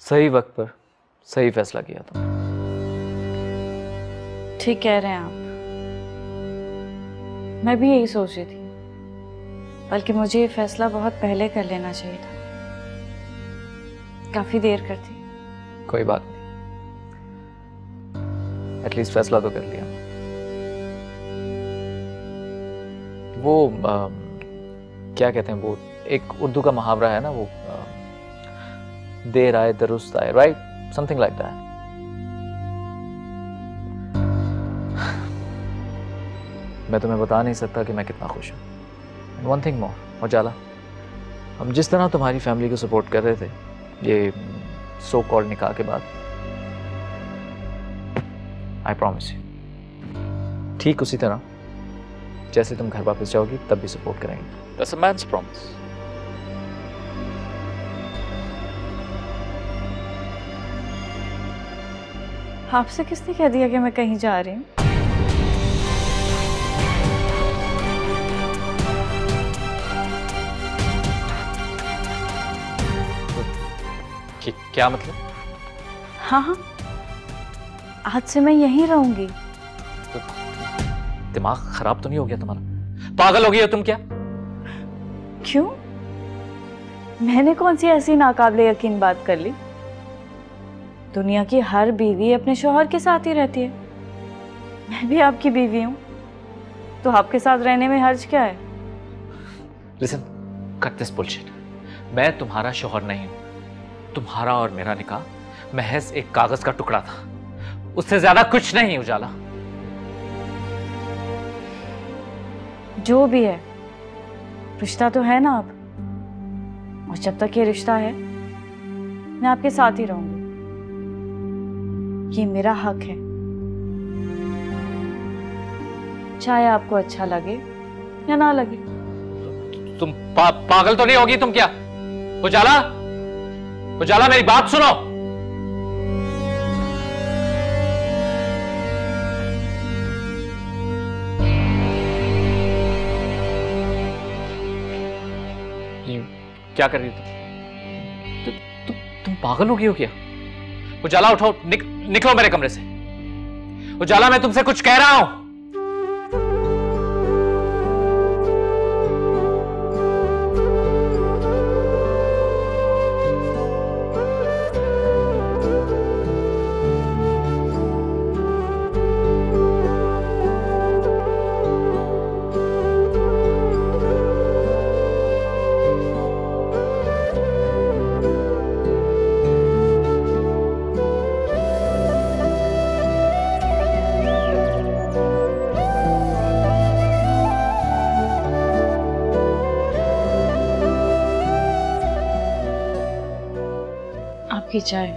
सही वक्त पर सही फैसला किया तुमने। ठीक कह रहे हैं आप, मैं भी यही सोच रही थी, बल्कि मुझे ये फैसला बहुत पहले कर लेना चाहिए था, काफी देर कर दी। कोई बात नहीं, एटलीस्ट फैसला तो कर लिया। वो क्या कहते हैं, वो एक उर्दू का मुहावरा है ना, वो देर आए दुरुस्त आए, राइट, समथिंग लाइक दैट। मैं तुम्हें बता नहीं सकता कि मैं कितना खुश हूँ। वन थिंग मोर, उजाला, हम जिस तरह तुम्हारी फैमिली को सपोर्ट कर रहे थे ये सो कॉल्ड निकाह के बाद, आई प्रॉमिस यू, ठीक उसी तरह जैसे तुम घर वापस जाओगी तब भी सपोर्ट करेंगे। That's a man's promise. आपसे किसने कह दिया कि मैं कहीं जा रही हूँ? क्या मतलब? हाँ हाँ, आज से मैं यहीं रहूंगी। तो दिमाग खराब तो नहीं हो गया तुम्हारा? पागल हो गई हो तुम क्या? क्यों? मैंने कौन सी ऐसी नाकाबिले यकीन बात कर ली? दुनिया की हर बीवी अपने शौहर के साथ ही रहती है, मैं भी आपकी बीवी हूं, तो आपके साथ रहने में हर्ज क्या है? Listen, cut this bullshit. मैं तुम्हारा शौहर नहीं हूं। तुम्हारा और मेरा निकाह महज एक कागज का टुकड़ा था, उससे ज्यादा कुछ नहीं। उजाला, जो भी है, रिश्ता तो है ना अब, और जब तक ये रिश्ता है मैं आपके साथ ही रहूंगी। ये मेरा हक है, चाहे आपको अच्छा लगे या ना लगे। तुम पागल तो नहीं होगी तुम क्या? उजाला, उजाला मेरी बात सुनो। क्या कर रही हो तुम पागल हो गई हो क्या? उजाला उठो, निकलो मेरे कमरे से। उजाला, मैं तुमसे कुछ कह रहा हूं। आपकी चाय।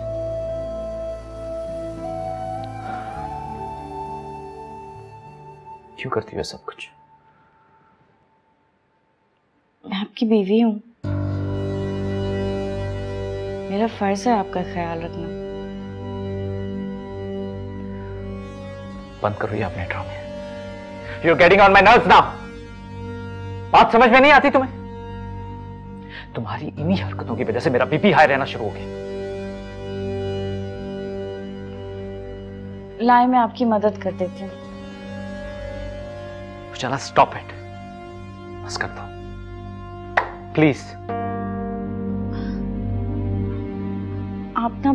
क्यों करती हो सब कुछ? मैं आपकी बीवी हूं, मेरा फर्ज है आपका ख्याल रखना। बंद करो ये अपने ड्रामे। You're getting on my nerves now। बात समझ में नहीं आती तुम्हें? तुम्हारी इन्हीं हरकतों की वजह से मेरा बीपी हाई रहना शुरू हो गया। लाए, मैं आपकी मदद कर देती हूँ। चला, स्टॉप इट, बस कर दो प्लीज। आप ना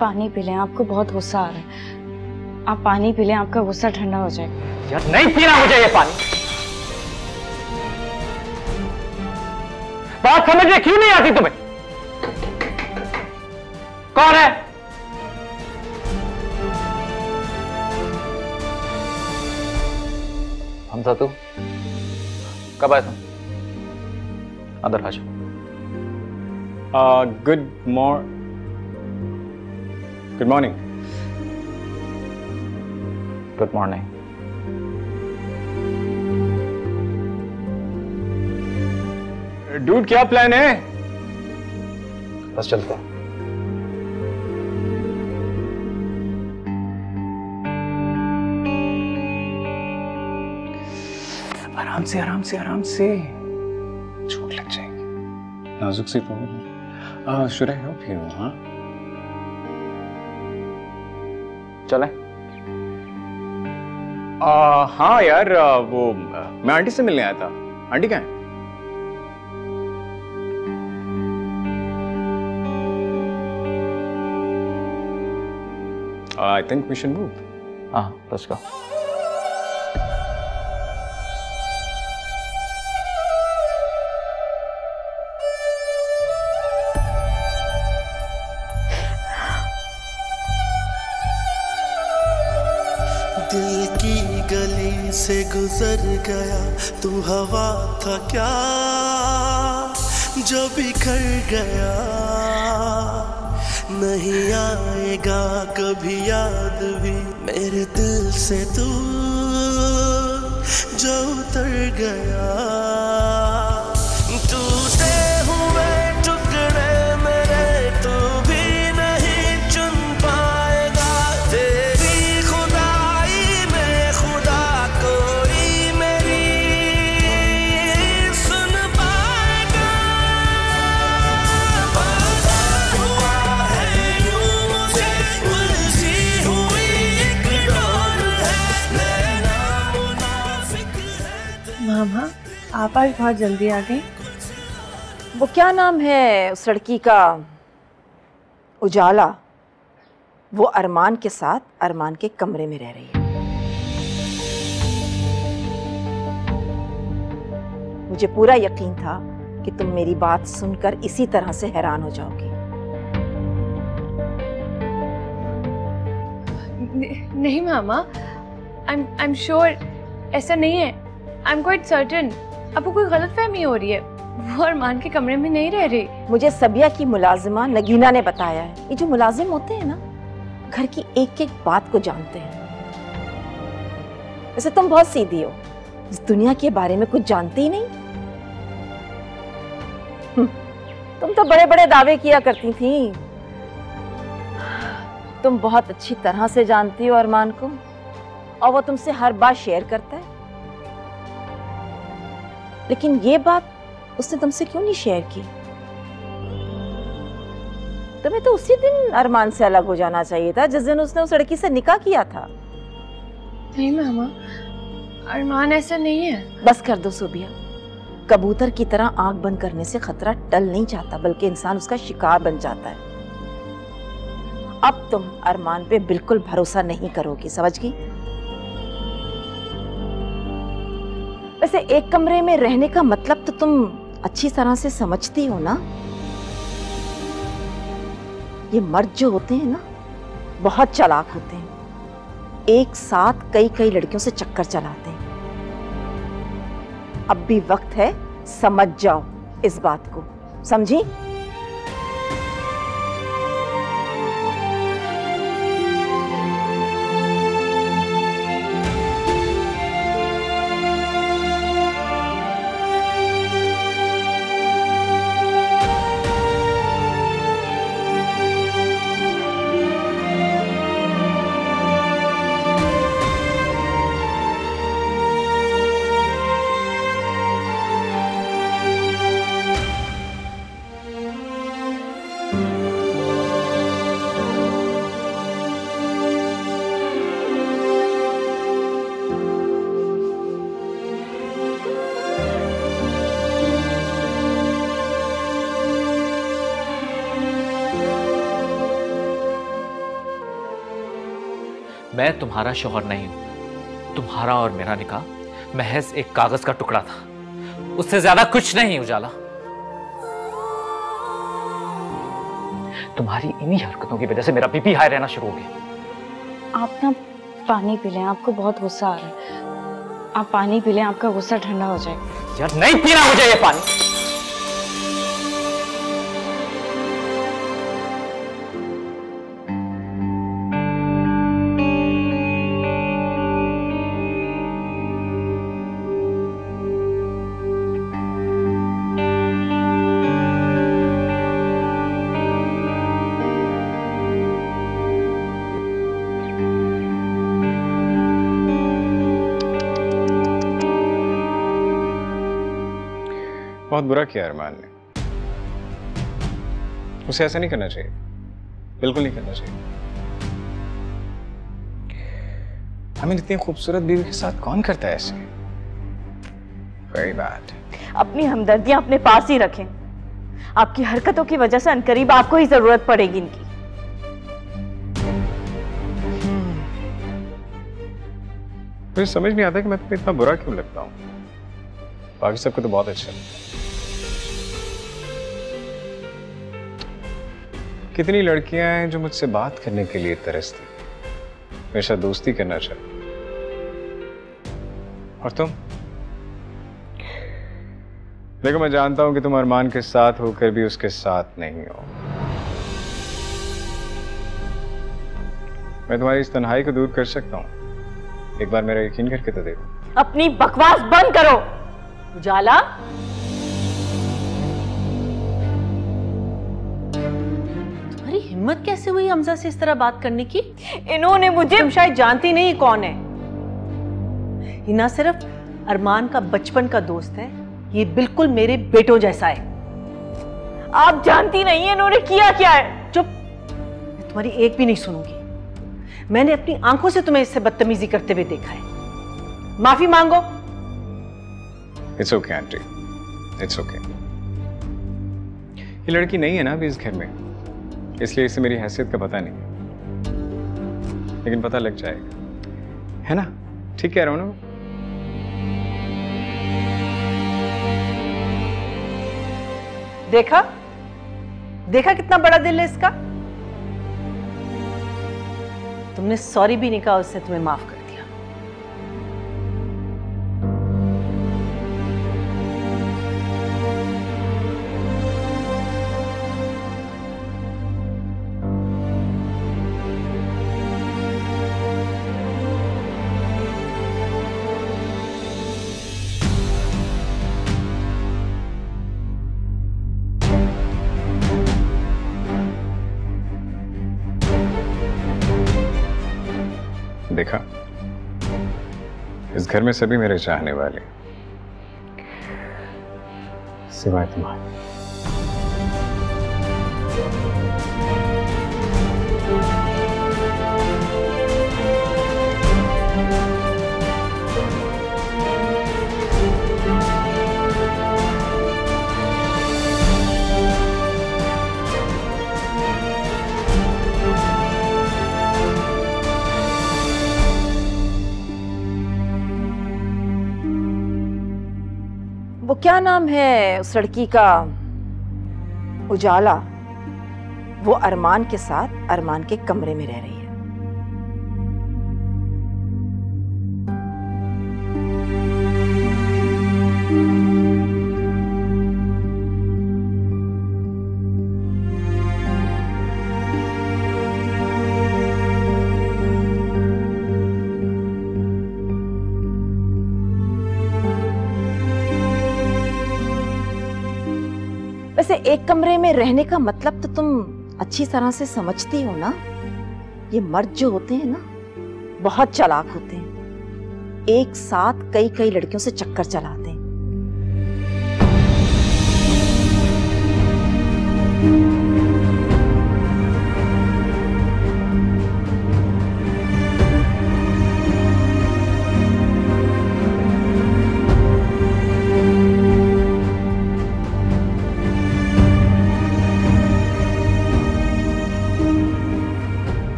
पानी पी लें, आपको बहुत गुस्सा आ रहा है। आप पानी पी लें, आपका गुस्सा ठंडा हो जाएगा। यार नहीं पीना मुझे ये पानी। बात समझ में क्यों नहीं आती तुम्हें? कौन है? हमजा, तू कब आया तुम? अंदर आ जाओ। Good morning. Good morning. Dude, क्या प्लान है? बस चलते हैं। आराम से आराम से आराम से, चोट लग जाएगी, नाजुक सी problem. Should I help you? हाँ, चलें? हाँ यार, वो मैं आंटी से मिलने आया था। आंटी कहाँ है? I think we should move. हाँ, let's go. दिल की गली से गुजर गया, तू हवा था क्या जो बिखर गया। नहीं आएगा कभी याद भी मेरे दिल से तू जो उतर गया। टूटे हुए टुकड़े मेरे तू भी नहीं चुन पाएगा। तेरी खुदाई में खुदा कोई मेरी सुन पाएगा। मामा, आप आज बहुत जल्दी आ गए। वो क्या नाम है उस लड़की का? उजाला। वो अरमान के साथ अरमान के कमरे में रह रही है। मुझे पूरा यकीन था कि तुम मेरी बात सुनकर इसी तरह से हैरान हो जाओगी। नहीं मामा, आई एम श्योर ऐसा नहीं है। I am quite certain. आपको कोई गलतफहमी हो रही है। वो अरमान के कमरे में नहीं रह रही। मुझे सबिया की मुलाजिमा नगीना ने बताया है। ये जो मुलाजिम होते हैं ना, घर की एक एक बात को जानते हैं। वैसे तुम बहुत सीधी हो, इस दुनिया के बारे में कुछ जानती ही नहीं। तुम तो बड़े बड़े दावे किया करती थी। तुम बहुत अच्छी तरह से जानती हो अरमान को, और वो तुमसे हर बात शेयर करता है। लेकिन ये बात उसने तुमसे क्यों नहीं शेयर की? तुम्हें तो उसी दिन अरमान से अलग हो जाना चाहिए था जिस दिन उसने उस लड़की से निकाह किया था। नहीं मामा, अरमान ऐसा नहीं है। बस कर दो सुबिया। कबूतर की तरह आंख बंद करने से खतरा टल नहीं जाता, बल्कि इंसान उसका शिकार बन जाता है। अब तुम अरमान पे बिल्कुल भरोसा नहीं करोगी, समझ गई? वैसे एक कमरे में रहने का मतलब तो तुम अच्छी तरह से समझती हो ना। ये मर्द जो होते हैं ना, बहुत चालाक होते हैं। एक साथ कई कई लड़कियों से चक्कर चलाते हैं। अब भी वक्त है, समझ जाओ इस बात को, समझी? मैं तुम्हारा शौहर नहीं हूं। तुम्हारा और मेरा निकाह महज एक कागज का टुकड़ा था, उससे ज्यादा कुछ नहीं। उजाला, तुम्हारी इन्हीं हरकतों की वजह से मेरा बीपी हाई रहना शुरू हो गया। आप ना पानी पी लें, आपको बहुत गुस्सा आ रहा है। आप पानी पी लें, आपका गुस्सा ठंडा हो जाएगा। यार नहीं पीना मुझे ये पानी। बहुत बुरा किया अरमान ने। उसे ऐसा नहीं करना चाहिए, बिल्कुल नहीं करना चाहिए। इतनी खूबसूरत बीवी के साथ कौन करता है ऐसे? Very bad. अपनी हमदर्दियां अपने पास ही रखें। आपकी हरकतों की वजह से अनकरीब आपको ही जरूरत पड़ेगी इनकी। मुझे समझ नहीं आता कि मैं तुम्हें इतना बुरा क्यों लगता हूँ। बाकी सबको तो बहुत अच्छा लगता है। कितनी लड़कियां हैं जो मुझसे बात करने के लिए तरसती, हमेशा दोस्ती करना चाहती, और तुम? देखो, मैं जानता हूं कि तुम अरमान के साथ होकर भी उसके साथ नहीं हो। मैं तुम्हारी इस तन्हाई को दूर कर सकता हूं। एक बार मेरा यकीन करके तो देखो। अपनी बकवास बंद करो उजाला। तुम्हारी हिम्मत कैसे हुई हमजा से इस तरह बात करने की? इन्होंने मुझे, तुम शायद जानती नहीं कौन है। ये ना सिर्फ अरमान का बचपन का दोस्त है, ये बिल्कुल मेरे बेटों जैसा है। आप जानती नहीं है इन्होंने किया क्या है। चुप, मैं तुम्हारी एक भी नहीं सुनूंगी। मैंने अपनी आंखों से तुम्हें इससे बदतमीजी करते हुए देखा है। माफी मांगो। It's okay aunty, it's okay. ये लड़की नहीं है ना अभी इस घर में, इसलिए इसे मेरी हैसियत का पता नहीं, लेकिन पता लग जाएगा, है ना? ठीक कह रहा हूं ना? देखा देखा कितना बड़ा दिल है इसका। तुमने सॉरी भी नहीं कहा, उससे तुम्हें माफ कर दिया। देखा, इस घर में सभी मेरे चाहने वाले, सिवाय तुम्हारे। वो क्या नाम है उस लड़की का? उजाला। वो अरमान के साथ अरमान के कमरे में रह रही है। वैसे एक कमरे में रहने का मतलब तो तुम अच्छी तरह से समझती हो ना। ये मर्द जो होते हैं ना, बहुत चालाक होते हैं, एक साथ कई कई लड़कियों से चक्कर चलाते हैं।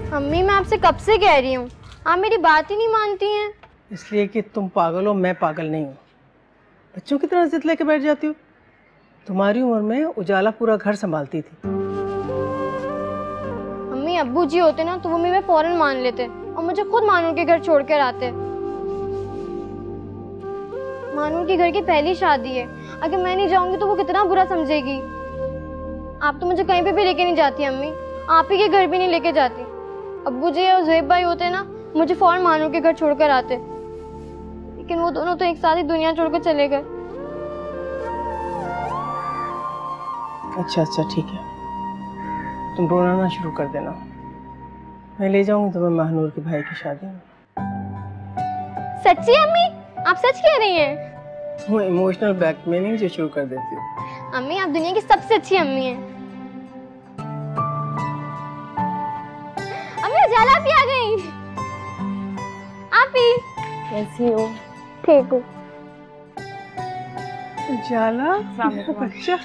मम्मी, मैं आपसे कब से कह रही हूँ, आप मेरी बात ही नहीं मानती हैं। इसलिए कि तुम पागल हो, मैं पागल नहीं हूँ। बच्चों की तरह जिद लेके बैठ जाती हो। तुम्हारी उम्र में उजाला पूरा घर संभालती थी। मम्मी, अब्बू जी होते ना तो वो मुझे फौरन मान लेते और मुझे खुद मानूर के घर छोड़ कर आते। मानूर के घर की पहली शादी है, अगर मैं नहीं जाऊंगी तो वो कितना बुरा समझेगी। आप तो मुझे कहीं पे भी लेके नहीं जाती अम्मी, आप ही के घर भी नहीं लेके जाती। अब्बू जी और ज़ुहैब भाई होते ना, मुझे फौरन मानूर के घर छोड़कर आते, लेकिन वो दोनों तो एक साथ ही दुनिया छोड़कर चले गए। अच्छा ठीक है, तुम रोना ना शुरू कर देना। मैं ले जाऊंगी तुम्हें महानूर के भाई की शादी में। सच्ची अम्मी, आप सच कह रही हैं? वो इमोशनल ब्लैकमेलिंग जो शुरू कर देती हो। अम्मी, आप दुनिया की सबसे अच्छी अम्मी हैं। अम्मी, उजाला भी आ गई। कैसी हो? ठीक हूँ। उजाला बच्चा,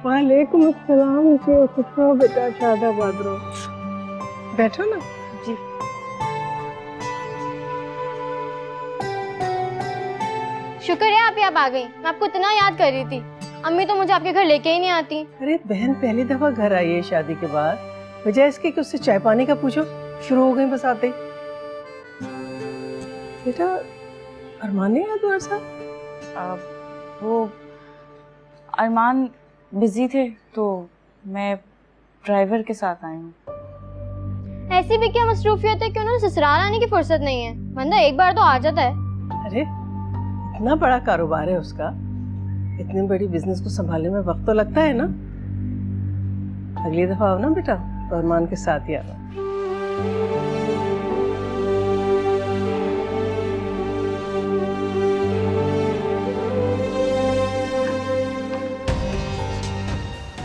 वालेकुम अस्सलाम। खुश रहो बेटा, शादाबाद रहो। बैठो ना। जी। शुक्र है आप यहाँ आ गई, मैं आपको इतना याद कर रही थी। अम्मी तो मुझे आपके घर लेके ही नहीं आती। अरे बहन पहली दफा घर आई है शादी के बाद, वजह इसके कि उससे चाय पानी का पूछो, शुरू हो गई बस आते ही। बेटा अरमान नहीं आया तुम्हारे साथ? वो अरमान बिजी थे तो मैं ड्राइवर के साथ आई हूँ। ऐसी भी क्या मसरूफियत है कि उन्होंने ससुराल आने की फुर्सत नहीं है, वरना एक बार तो आ जाता है। अरे इतना बड़ा कारोबार है उसका, इतनी बड़ी बिजनेस को संभालने में वक्त तो लगता है ना। अगली दफा आओ ना बेटा, तो अरमान के साथ ही आना।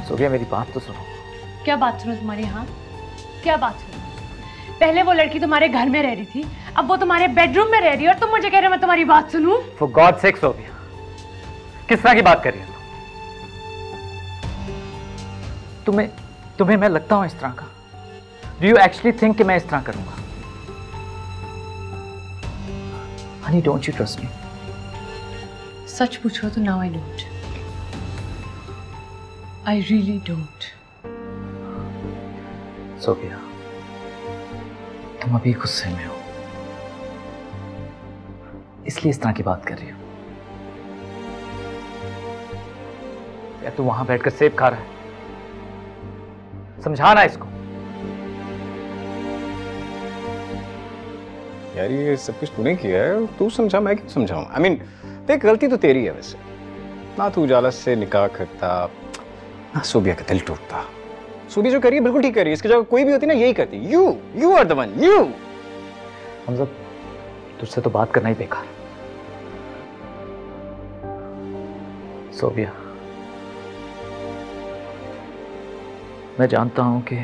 सोफिया मेरी बात तो सुनो। क्या बात सुनो तुम्हारी? हाँ क्या बात सुनो? पहले वो लड़की तुम्हारे घर में रह रही थी, अब वो तुम्हारे बेडरूम में रह रही है और तुम मुझे कह रहे हो मैं तुम्हारी बात सुनूं? For God's sake सोफिया, किस तरह की बात कर रही हो तुम्हें मैं लगता हूं इस तरह का? Do you actually think कि मैं इस तरह करूंगा? Honey, don't you trust me? सच पूछो तो now I don't. I really don't. Sophia, तुम अभी गुस्से में हो, इसलिए इस तरह की बात कर रही हो। या तू वहां बैठकर सेब खा रहा है? समझाना इसको। यार ये सब कुछ तूने किया है, तू समझा, मैं क्यों समझाऊं? I mean, देख गलती तो तेरी है वैसे। ना तू उजाला से निकाह करता, ना सोबिया का दिल टूटता। सोबिया जो करी है बिल्कुल ठीक करी है, इसकी जगह कोई भी होती ना यही करती। You are the one, you. Hamza, तुझसे तो बात करना ही बेकार। सोबिया, मैं जानता हूं कि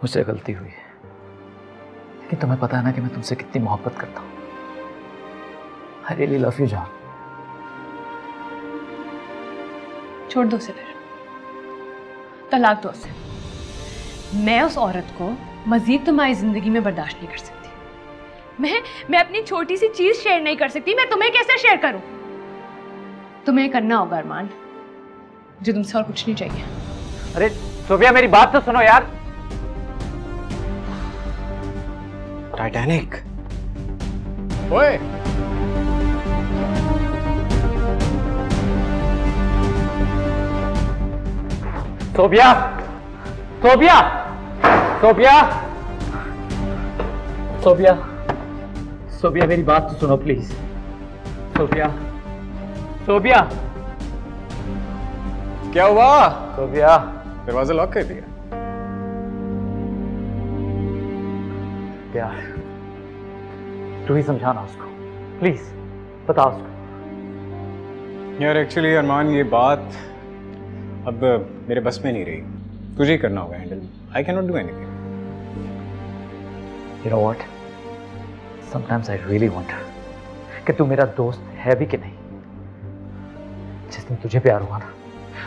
मुझसे गलती हुई है, लेकिन तुम्हें पता है ना कि मैं तुमसे कितनी मोहब्बत करता हूं। I really love you, जान। छोड़ दो उसे, फिर तलाक दो उसे। मैं उस औरत को मजीद तुम्हारी जिंदगी में बर्दाश्त नहीं कर सकती। मैं अपनी छोटी सी चीज शेयर नहीं कर सकती, मैं तुम्हें कैसे शेयर करूं? तुम्हें करना होगा अरमान, मुझे तुमसे और कुछ नहीं चाहिए। अरे सोफिया मेरी बात तो सुनो यार। टाइटैनिक। ओए Sophia, Sophia, Sophia, Sophia, Sophia मेरी बात तो सुनो प्लीज। Sophia, Sophia. क्या हुआ? सोफिया, दरवाजा लॉक कर दिया? प्यार, तू ही समझाना उसको प्लीज, बता उसको। यार एक्चुअली अरमान ये बात अब मेरे बस में नहीं रही, तुझे ही करना होगा handle. I can not do anything. You know what? Sometimes I really wonder कि तू मेरा दोस्त है भी कि नहीं। जिस दिन तुझे प्यार हुआ ना,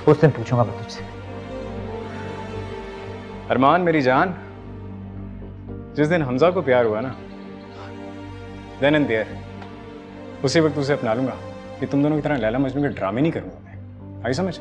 उस दिन पूछूंगा मैं तुझसे। अरमान मेरी जान, जिस दिन हमजा को प्यार हुआ ना, देन एंड देयर, उसी वक्त उसे अपना लूंगा कि तुम दोनों की तरह लैला मजनू के ड्रामे नहीं करूंगा मैं। आई समझ?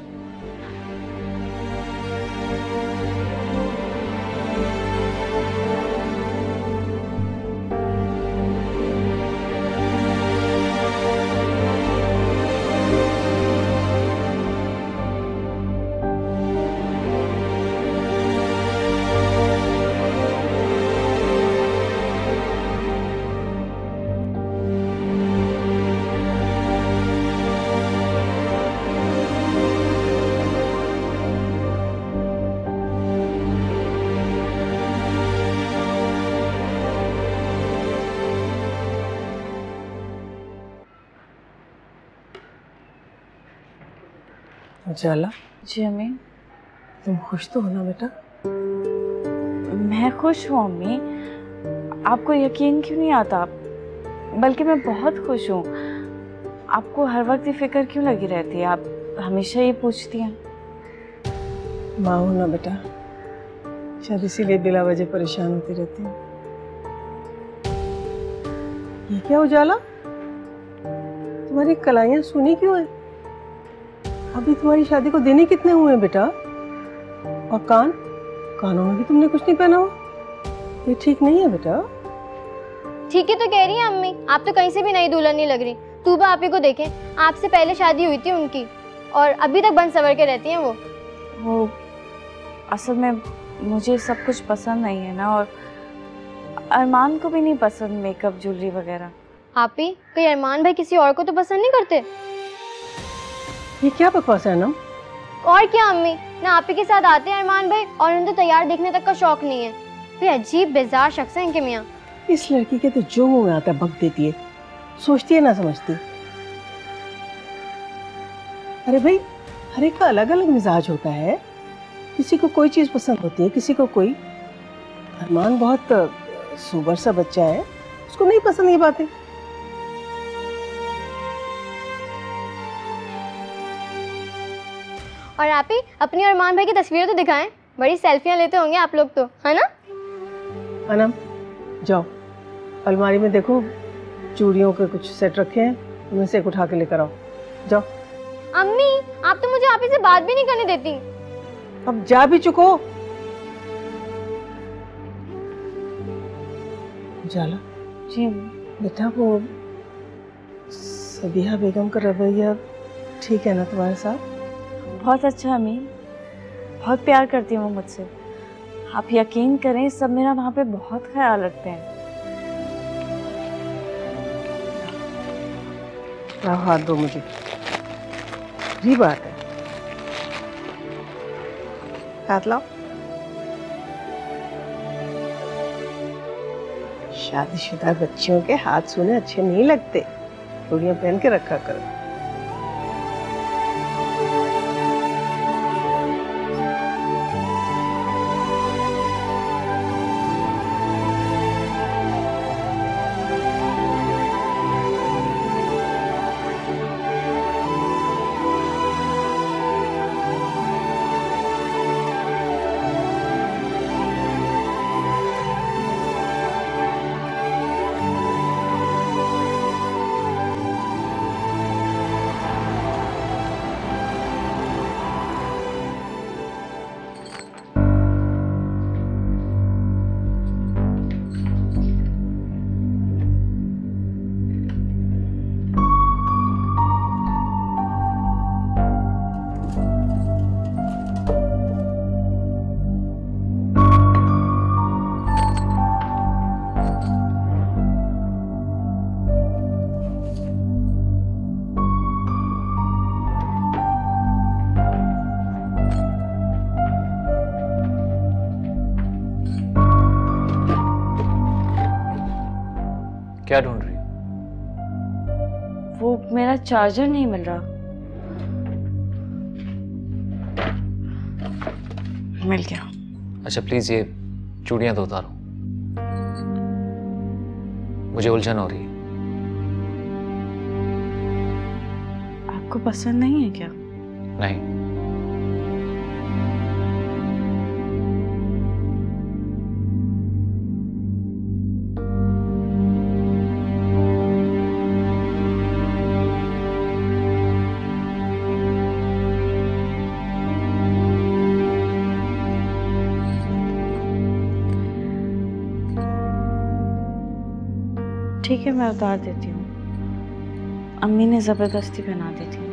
उजाला, जी अम्मी। तुम खुश तो हो ना बेटा? मैं खुश हूँ अम्मी, आपको यकीन क्यों नहीं आता? बल्कि मैं बहुत खुश हूँ। आपको हर वक्त ये फिक्र क्यों लगी रहती है? आप हमेशा ये पूछती हैं। माँ हूं ना बेटा, शायद इसीलिए बिला वजह परेशान होती रहती हूँ। ये क्या उजाला, तुम्हारी कलाइयाँ सूनी क्यों है? अभी तुम्हारी शादी को दिन ही कितने हुए हैं बेटा? और कानों में भी तुमने कुछ नहीं पहना हुआ, ये ठीक नहीं है बेटा। ठीक है तो कह रही है अम्मी, आप तो कहीं से भी नई दुल्हन नहीं लग रही। तूबा आप ही को देखें, आपसे पहले शादी हुई थी उनकी और अभी तक बन सवर के रहती हैं वो असल में मुझे सब कुछ पसंद नहीं है ना, और अरमान को भी नहीं पसंद मेकअप ज्वेलरी वगैरह। आप ही कहीं अरमान भाई किसी और को तो पसंद नहीं करते? ये क्या बकवास है ना? और क्या अम्मी, ना आप ही के साथ आते हैं अरमान भाई और उन्हें तो तैयार देखने तक का शौक नहीं है। फिर अजीब बेजार शख्स है इनके मियाँ। इस लड़की के तो जो मुंह में आता है बक देती है, सोचती है ना समझती। अरे भाई, हर एक का अलग अलग मिजाज होता है, किसी को कोई चीज पसंद होती है, किसी को कोई। अरमान बहुत सुबर सा बच्चा है, उसको नहीं पसंद ये बातें। और आप ही अपनी और अरमान भाई की तस्वीरें तो दिखाएं, बड़ी सेल्फियां लेते होंगे आप लोग तो, है ना? अनम जाओ, अलमारी में देखो चूड़ियों के कुछ सेट रखे हैं, उनमें से एक उठा के लेकर आओ, जाओ। अम्मी आप तो मुझे आप ही से बात भी नहीं करने देती। अब जा भी चुको। जाला जी बेटा, वो सबिहा बेगम का रवैया ठीक है ना तुम्हारे साथ? बहुत अच्छा अम्मी, बहुत प्यार करती हूँ वो मुझसे। आप यकीन करें, सब मेरा वहाँ पे बहुत ख्याल रखते हैं। हाथ दो मुझे, ये बात है। हाथ लाओ। शादीशुदा बच्चियों के हाथ सूने अच्छे नहीं लगते, चूड़ियां पहन के रखा करो। क्या ढूंढ रही हो? वो मेरा चार्जर नहीं मिल रहा। मिल गया। अच्छा प्लीज ये चूड़ियां तो उतारो, मुझे उलझन हो रही है। आपको पसंद नहीं है क्या? नहीं। ठीक है, मैं उतार देती हूँ। अम्मी ने जबरदस्ती पहना दी थी।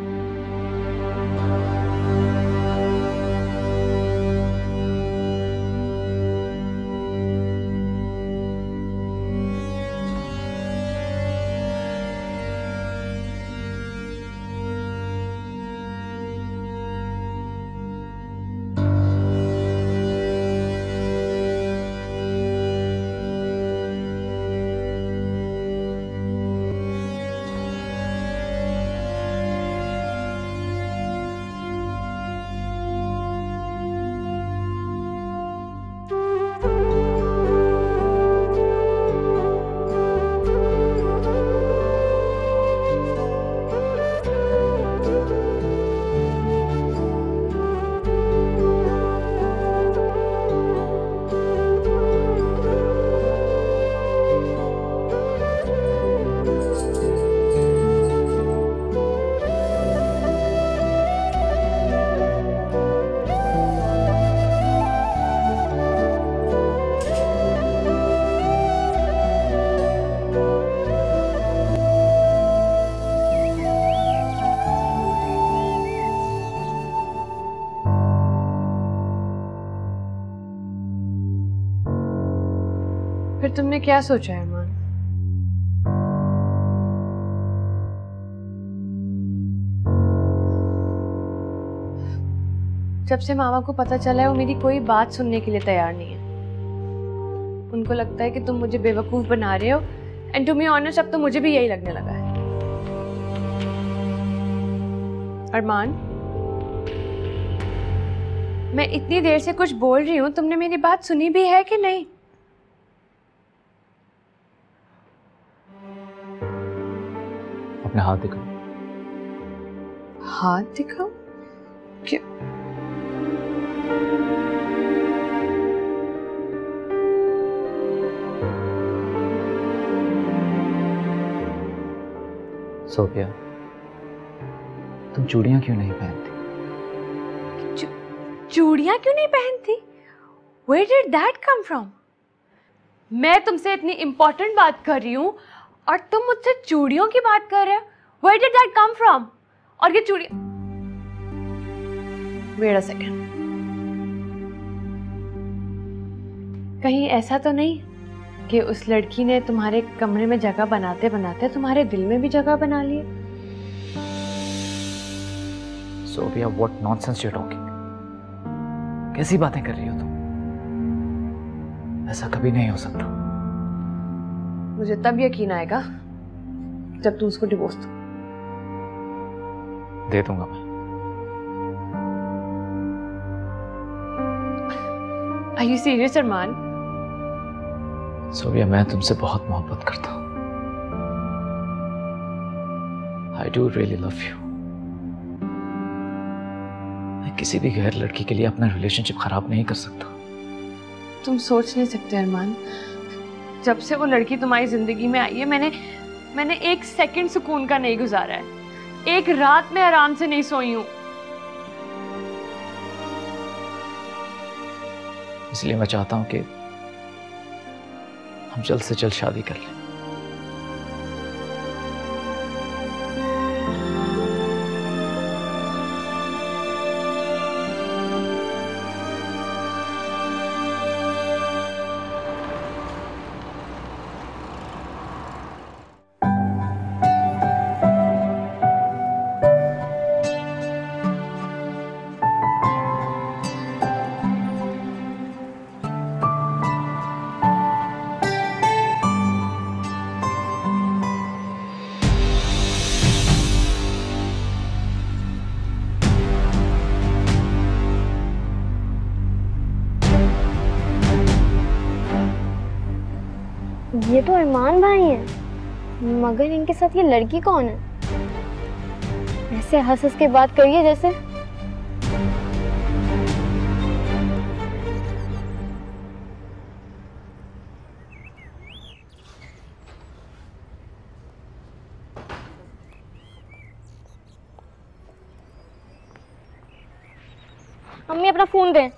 फिर तुमने क्या सोचा अरमान? जब से मामा को पता चला है वो मेरी कोई बात सुनने के लिए तैयार नहीं है। उनको लगता है कि तुम मुझे बेवकूफ बना रहे हो, एंड टू बी ऑनेस्ट अब तो मुझे भी यही लगने लगा है। अरमान, मैं इतनी देर से कुछ बोल रही हूँ, तुमने मेरी बात सुनी भी है कि नहीं? अपने हाथ दिखाओ। हाथ दिखाओ? क्यों? सोफिया, तुम चूड़ियां क्यों नहीं पहनती? चूड़ियां क्यों नहीं पहनती? Where did that come from? मैं तुमसे इतनी इंपॉर्टेंट बात कर रही हूँ और तुम मुझसे चूड़ियों की बात कर रहे हो। Where did that come from? और ये चूड़ी, Wait a second. कहीं ऐसा तो नहीं कि उस लड़की ने तुम्हारे कमरे में जगह बनाते बनाते तुम्हारे दिल में भी जगह बना ली? Sophia, what nonsense you are talking? कैसी बातें कर रही हो तुम? ऐसा कभी नहीं हो सकता। मुझे तब यकीन आएगा जब तू उसको डिवोर्स दे दूंगा मैं। Are you serious, Armaan? Sophia, मैं तुमसे बहुत मोहब्बत करता हूँ। I do really love you. मैं किसी भी गैर लड़की के लिए अपना रिलेशनशिप खराब नहीं कर सकता। तुम सोच नहीं सकते अरमान, जब से वो लड़की तुम्हारी जिंदगी में आई है मैंने एक सेकंड सुकून का नहीं गुजारा है। एक रात में आराम से नहीं सोई हूँ। इसलिए मैं चाहता हूं कि हम जल्द से जल्द शादी कर लें। ये तो अरमान भाई हैं, मगर इनके साथ ये लड़की कौन है? ऐसे हंस हंस के बात करिए जैसे। मम्मी अपना फोन दें।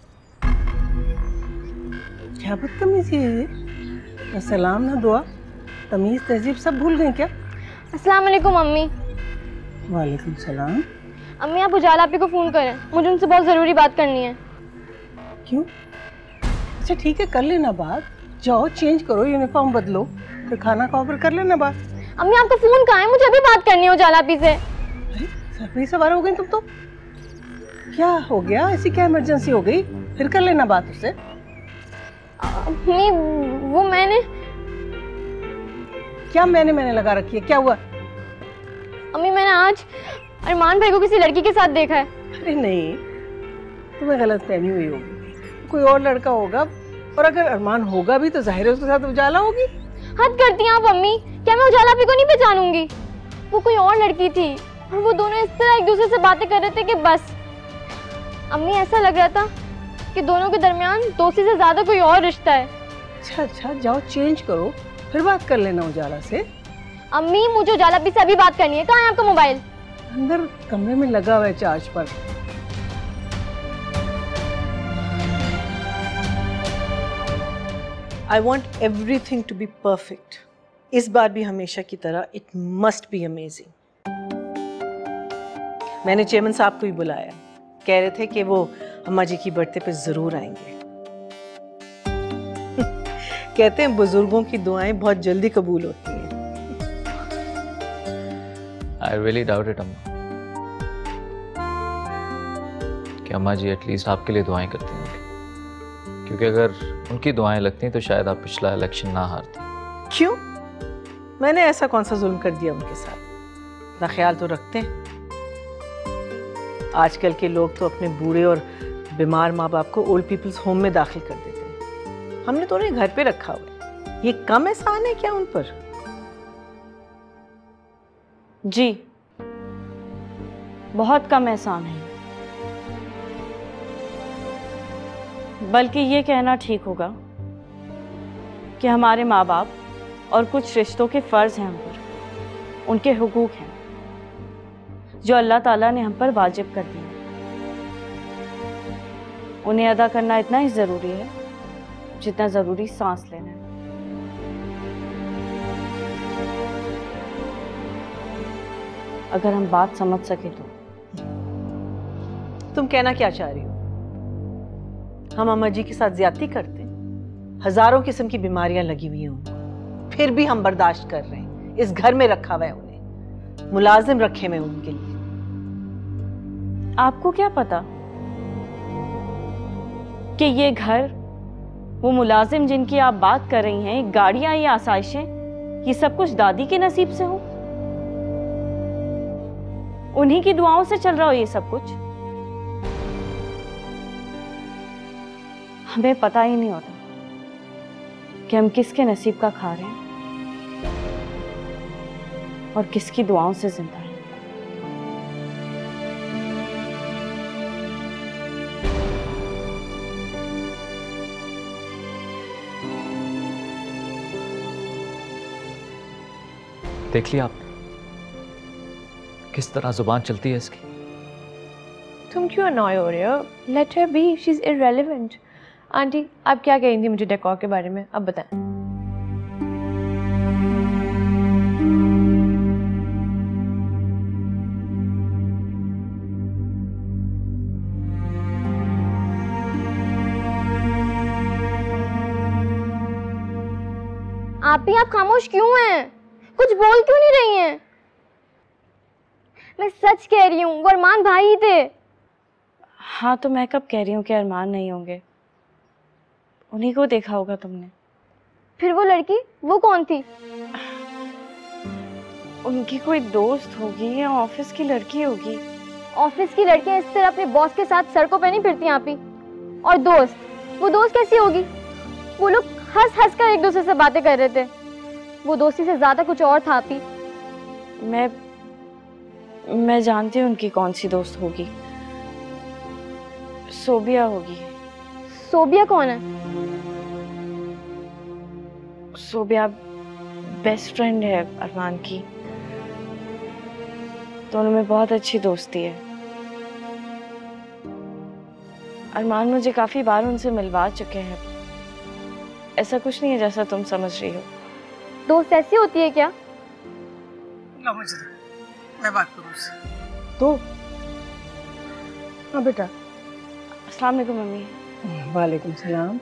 क्या बदतमीजी है ये? ना सलाम ना दुआ, तमीज तहजीब सब भूल गए क्या? अस्सलाम वालेकुम मम्मी। वालेकुम सलाम। अम्मी आप उजाला आपी को फोन करें, मुझे उनसे बहुत जरूरी बात करनी है। क्यों? अच्छा ठीक है, कर लेना बात। जाओ चेंज करो, यूनिफॉर्म बदलो, फिर खाना खा कर लेना बात। अम्मी आपका फोन कहाँ है? मुझे अभी बात करनी है उजाला आपी से। अरे सरप्राइज सवार हो गई तुम तो। क्या हो गया? ऐसी क्या इमरजेंसी हो गई? फिर कर लेना बात उससे। अम्मी वो मैंने क्या मैंने लगा रखी है? क्या हुआ? अम्मी मैंने आज अरमान भाई को किसी लड़की के साथ देखा है। अरे नहीं, तुम्हें गलतफहमी हुई होगी, कोई और लड़का होगा। और अगर अरमान होगा भी तो जाहिर है उसके साथ उजाला होगी। हद करती हैं आप अम्मी, क्या मैं उजाला भी को नहीं पहचानूंगी? वो कोई और लड़की थी और वो दोनों इस तरह एक दूसरे से बातें कर रहे थे कि बस। अम्मी ऐसा लग रहा था कि दोनों के दरमियान दोस्ती से ज्यादा कोई और रिश्ता है। अच्छा जाओ चेंज करो, फिर बात कर लेना उजाला से। अम्मी मुझे उजाला भी से अभी बात करनी है। कहाँ है आपका मोबाइल? अंदर कमरे में लगा हुआ है चार्ज पर। I want everything to be perfect. इस बार भी हमेशा की तरह it must be amazing. मैंने चेयरमैन साहब को ही बुलाया, कह रहे थे कि वो अम्मा जी की बर्थडे पे जरूर आएंगे। कहते हैं बुजुर्गों की दुआएं बहुत जल्दी कबूल होती हैं। आई रियली डाउट इट अम्मा कि अम्मा जी एटलीस्ट आपके लिए दुआएं करती होंगी, क्योंकि अगर उनकी दुआएं लगती तो शायद आप पिछला इलेक्शन ना हारते। क्यों? मैंने ऐसा कौन सा जुल्म कर दिया उनके साथ? ना ख्याल तो रखते हैं। आजकल के लोग तो अपने बूढ़े और बीमार माँ बाप को ओल्ड पीपल्स होम में दाखिल कर देते हैं। हमने तो उन्हें घर पे रखा हुआ है। ये कम एहसान है क्या उन पर? जी, बहुत कम एहसान है। बल्कि ये कहना ठीक होगा कि हमारे माँ बाप और कुछ रिश्तों के फर्ज हैं हम पर, उनके हुकूक हैं जो अल्लाह ताला ने हम पर वाजिब कर दिए। उन्हें अदा करना इतना ही ज़रूरी है जितना ज़रूरी सांस लेना है। अगर हम बात समझ सके तो। तुम कहना क्या चाह रही हो? हम अम्मा जी के साथ ज्यादती करते हैं? हजारों किस्म की बीमारियां लगी हुई हैं उनको, फिर भी हम बर्दाश्त कर रहे हैं। इस घर में रखा हुआ है उन्हें, मुलाजिम रखे हुए उनके लिए। आपको क्या पता कि ये घर, वो मुलाजिम जिनकी आप बात कर रही हैं, गाड़ियां, ये आसाइशें, ये सब कुछ दादी के नसीब से हो? उन्हीं की दुआओं से चल रहा हो ये सब कुछ? हमें पता ही नहीं होता कि हम किसके नसीब का खा रहे हैं और किसकी दुआओं से जिंदा है। देख लिया आपने किस तरह जुबान चलती है इसकी। तुम क्यों अनॉय हो रहे हो? Let her be, she is irrelevant. Aunty, आप क्या कह रही थी मुझे डेकोर के बारे में, अब बताएं। आप खामोश क्यों हैं? कुछ बोल क्यों नहीं रही हैं? मैं सच कह रही हूँ, वो अरमान भाई ही थे। हाँ, तो मैं कब कह रही हूँ कि अरमान नहीं होंगे? उन्हीं को देखा होगा तुमने। फिर वो लड़की, वो कौन थी? उनकी कोई दोस्त होगी या ऑफिस की लड़की होगी। ऑफिस की लड़कियां इस तरह अपने बॉस के साथ सड़कों पे नहीं फिरती आप ही। और दोस्त, वो दोस्त कैसी होगी? वो लोग हंस हंस कर एक दूसरे से बातें कर रहे थे। वो दोस्ती से ज्यादा कुछ और था आप ही। मैं जानती हूँ उनकी कौन सी दोस्त होगी। सोबिया होगी। सोबिया कौन है? सोबिया बेस्ट फ्रेंड है अरमान की। दोनों में बहुत अच्छी दोस्ती है। अरमान मुझे काफी बार उनसे मिलवा चुके हैं। ऐसा कुछ नहीं है जैसा तुम समझ रही हो। दोस्त ऐसी होती है क्या? मुझे मैं बात करूँ उससे। तो हाँ बेटा। अस्सलाम वालेकुम मम्मी। वालेकुम सलाम।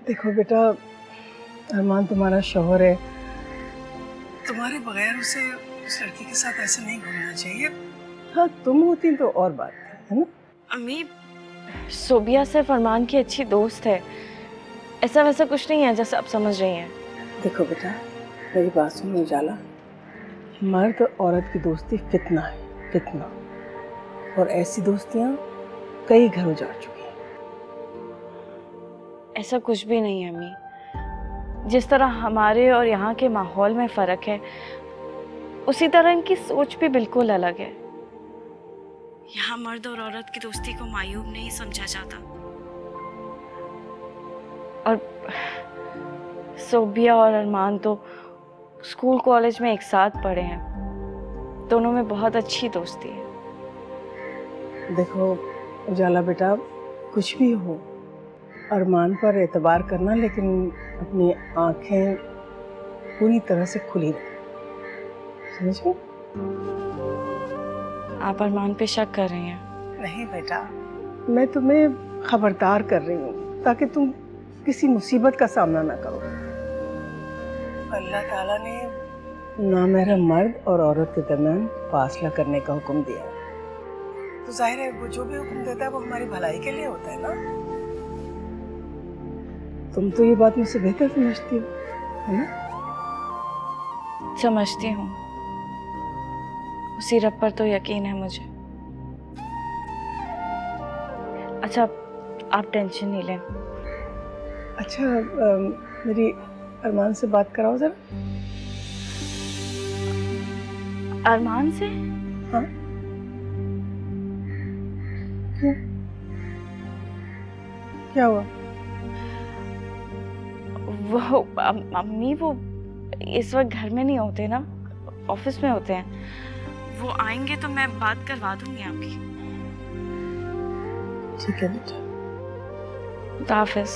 देखो बेटा, अरमान तुम्हारा शौहर है, तुम्हारे बगैर उसे उस लड़की के साथ ऐसे नहीं घूमना चाहिए। हाँ, तुम होती तो और बात है ना। अम्मी, सोबिया सिर्फ अरमान की अच्छी दोस्त है, ऐसा वैसा कुछ नहीं है जैसा आप समझ रही हैं। देखो बेटा, मेरी बात सुनो उजाला। मर्द और औरत की दोस्ती फितना है, फितना। और ऐसी दोस्तियां कई घर उजाड़ चुकी हैं। ऐसा कुछ भी नहीं है अम्मी। जिस तरह हमारे और यहाँ के माहौल में फर्क है, उसी तरह इनकी सोच भी बिल्कुल अलग है। यहाँ मर्द और औरत की दोस्ती को मायूब नहीं समझा जाता। और सोबिया और अरमान तो स्कूल कॉलेज में एक साथ पढ़े हैं। दोनों में बहुत अच्छी दोस्ती है। देखो उजाला बेटा, कुछ भी हो, अरमान पर एतबार करना, लेकिन अपनी आंखें पूरी तरह से खुली रखें, समझे? आप अरमान पे शक कर रही हैं? नहीं बेटा, मैं तुम्हें खबरदार कर रही हूँ ताकि तुम किसी मुसीबत का सामना ना करो। अल्लाह ताला ने नामहरम मर्द और औरत के दरमियान फासला करने का हुक्म दिया है, तो जाहिर है वो जो भी हुक्म देता है वो हमारी भलाई के लिए होता है ना। तुम तो ये बात मुझसे बेहतर समझती हो, है ना? समझती हूँ, उसी रब पर तो यकीन है मुझे। अच्छा आप टेंशन नहीं लें। अच्छा मेरी अरमान से बात कराओ जरा। अरमान से? हाँ क्यों, क्या हुआ? वो अम्मी वो इस वक्त घर में नहीं होते ना, ऑफिस में होते हैं। वो आएंगे तो मैं बात करवा दूंगी आपकी। ठीक है बेटा। खुदा हाफिज।